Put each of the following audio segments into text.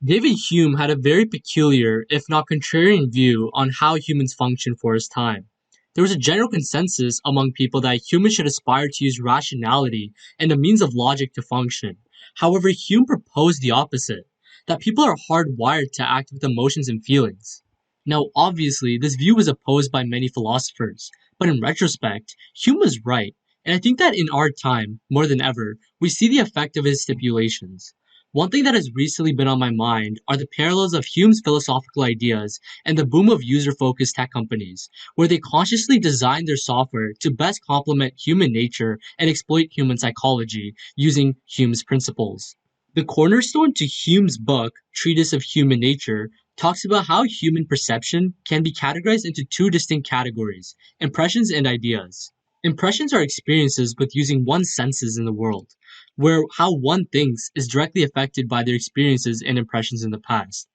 David Hume had a very peculiar, if not contrarian, view on how humans function for his time. There was a general consensus among people that humans should aspire to use rationality and a means of logic to function. However, Hume proposed the opposite, that people are hardwired to act with emotions and feelings. Now, obviously, this view was opposed by many philosophers, but in retrospect, Hume was right, and I think that in our time, more than ever, we see the effect of his stipulations. One thing that has recently been on my mind are the parallels of Hume's philosophical ideas and the boom of user focused tech companies, where they consciously design their software to best complement human nature and exploit human psychology using Hume's principles. The cornerstone to Hume's book, Treatise of Human Nature, talks about how human perception can be categorized into two distinct categories: impressions and ideas. Impressions are experiences with using one's senses in the world, where how one thinks is directly affected by their experiences and impressions in the past.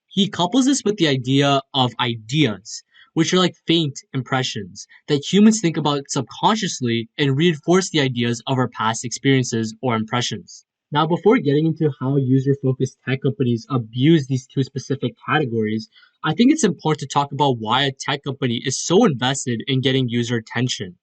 He couples this with the idea of ideas, which are like faint impressions that humans think about subconsciously and reinforce the ideas of our past experiences or impressions. Now, before getting into how user focused tech companies abuse these two specific categories, I think it's important to talk about why a tech company is so invested in getting user attention.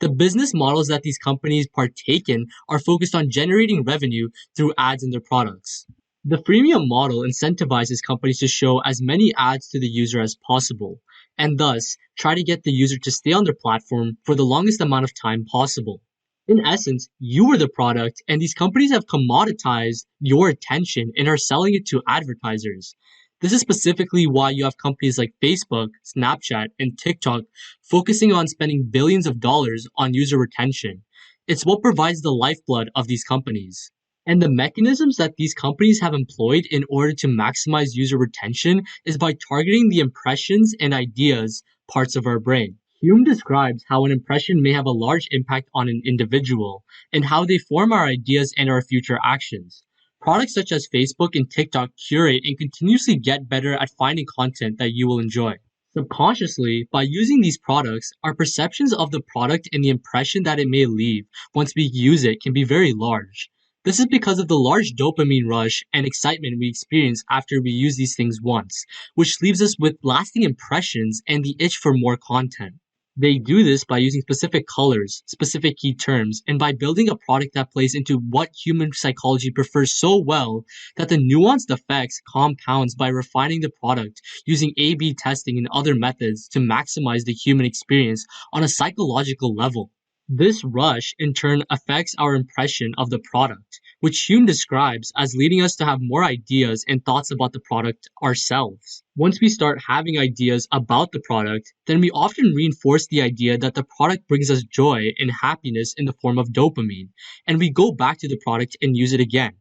The business models that these companies partake in are focused on generating revenue through ads in their products. The freemium model incentivizes companies to show as many ads to the user as possible, and thus try to get the user to stay on their platform for the longest amount of time possible. In essence, you are the product, and these companies have commoditized your attention and are selling it to advertisers. This is specifically why you have companies like Facebook, Snapchat, and TikTok focusing on spending billions of dollars on user retention. It's what provides the lifeblood of these companies. And the mechanisms that these companies have employed in order to maximize user retention is by targeting the impressions and ideas parts of our brain. Hume describes how an impression may have a large impact on an individual and how they form our ideas and our future actions. Products such as Facebook and TikTok curate and continuously get better at finding content that you will enjoy. Subconsciously, by using these products, our perceptions of the product and the impression that it may leave once we use it can be very large. This is because of the large dopamine rush and excitement we experience after we use these things once, which leaves us with lasting impressions and the itch for more content. They do this by using specific colors, specific key terms, and by building a product that plays into what human psychology prefers so well that the nuanced effects compounds by refining the product using A/B testing and other methods to maximize the human experience on a psychological level. This rush, in turn, affects our impression of the product, which Hume describes as leading us to have more ideas and thoughts about the product ourselves. Once we start having ideas about the product, then we often reinforce the idea that the product brings us joy and happiness in the form of dopamine, and we go back to the product and use it again.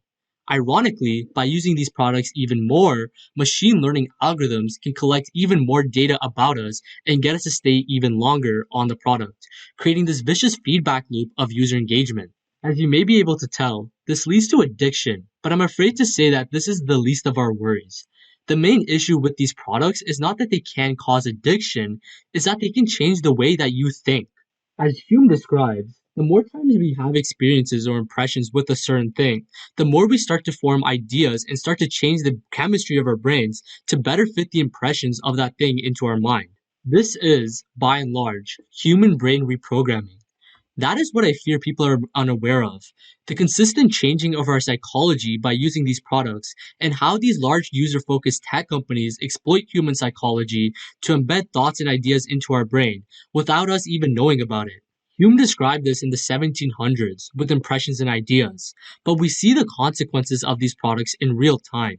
Ironically, by using these products even more, machine learning algorithms can collect even more data about us and get us to stay even longer on the product, creating this vicious feedback loop of user engagement. As you may be able to tell, this leads to addiction, but I'm afraid to say that this is the least of our worries. The main issue with these products is not that they can cause addiction, it's that they can change the way that you think. As Hume describes, the more times we have experiences or impressions with a certain thing, the more we start to form ideas and start to change the chemistry of our brains to better fit the impressions of that thing into our mind. This is, by and large, human brain reprogramming. That is what I fear people are unaware of. The consistent changing of our psychology by using these products, and how these large user focused tech companies exploit human psychology to embed thoughts and ideas into our brain without us even knowing about it. Hume described this in the 1700s with impressions and ideas, but we see the consequences of these products in real time.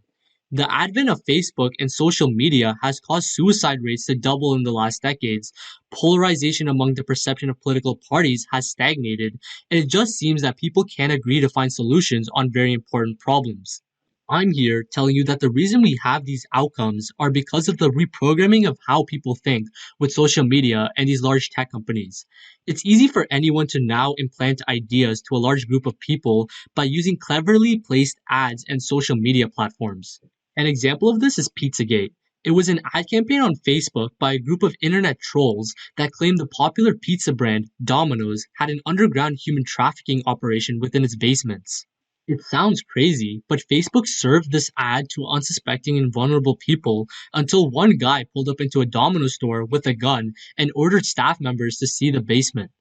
The advent of Facebook and social media has caused suicide rates to double in the last decades. Polarization among the perception of political parties has stagnated, and it just seems that people can't agree to find solutions on very important problems. I'm here telling you that the reason we have these outcomes are because of the reprogramming of how people think with social media and these large tech companies. It's easy for anyone to now implant ideas to a large group of people by using cleverly placed ads and social media platforms. An example of this is Pizzagate. It was an ad campaign on Facebook by a group of internet trolls that claimed the popular pizza brand Domino's had an underground human trafficking operation within its basements. It sounds crazy, but Facebook served this ad to unsuspecting and vulnerable people until one guy pulled up into a Domino store with a gun and ordered staff members to see the basement.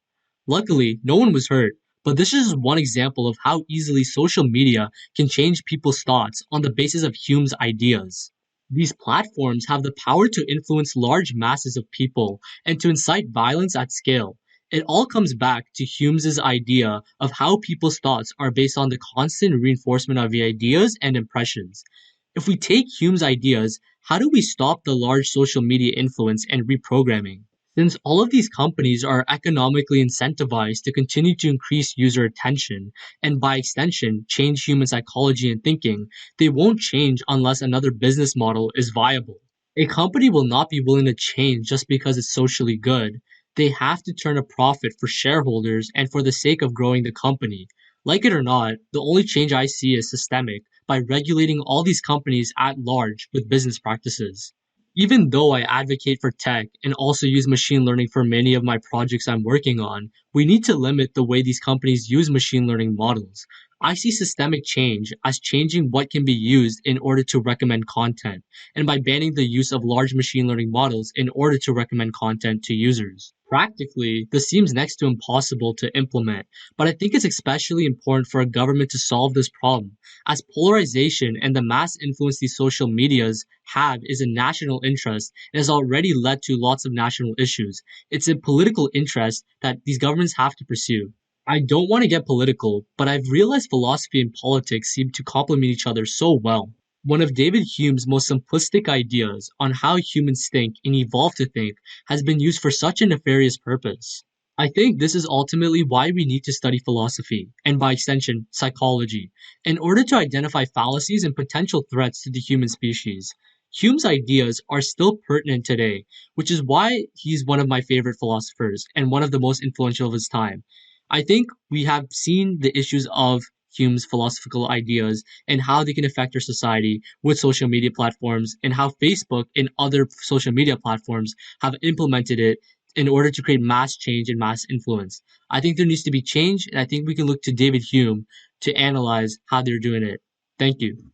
Luckily, no one was hurt, but this is just one example of how easily social media can change people's thoughts on the basis of Hume's ideas. These platforms have the power to influence large masses of people and to incite violence at scale. It all comes back to Hume's idea of how people's thoughts are based on the constant reinforcement of the ideas and impressions. If we take Hume's ideas, how do we stop the large social media influence and reprogramming? Since all of these companies are economically incentivized to continue to increase user attention and by extension change human psychology and thinking, they won't change unless another business model is viable. A company will not be willing to change just because it's socially good. They have to turn a profit for shareholders and for the sake of growing the company. Like it or not, the only change I see is systemic by regulating all these companies at large with business practices. Even though I advocate for tech and also use machine learning for many of my projects I'm working on, we need to limit the way these companies use machine learning models. I see systemic change as changing what can be used in order to recommend content, and by banning the use of large machine learning models in order to recommend content to users. Practically, this seems next to impossible to implement, but I think it's especially important for a government to solve this problem, as polarization and the mass influence these social medias have is a national interest and has already led to lots of national issues. It's a political interest that these governments have to pursue. I don't want to get political, but I've realized philosophy and politics seem to complement each other so well. One of David Hume's most simplistic ideas on how humans think and evolve to think has been used for such a nefarious purpose. I think this is ultimately why we need to study philosophy, and by extension, psychology, in order to identify fallacies and potential threats to the human species. Hume's ideas are still pertinent today, which is why he's one of my favorite philosophers and one of the most influential of his time. I think we have seen the issues of Hume's philosophical ideas and how they can affect our society with social media platforms and how Facebook and other social media platforms have implemented it in order to create mass change and mass influence. I think there needs to be change, and I think we can look to David Hume to analyze how they're doing it. Thank you.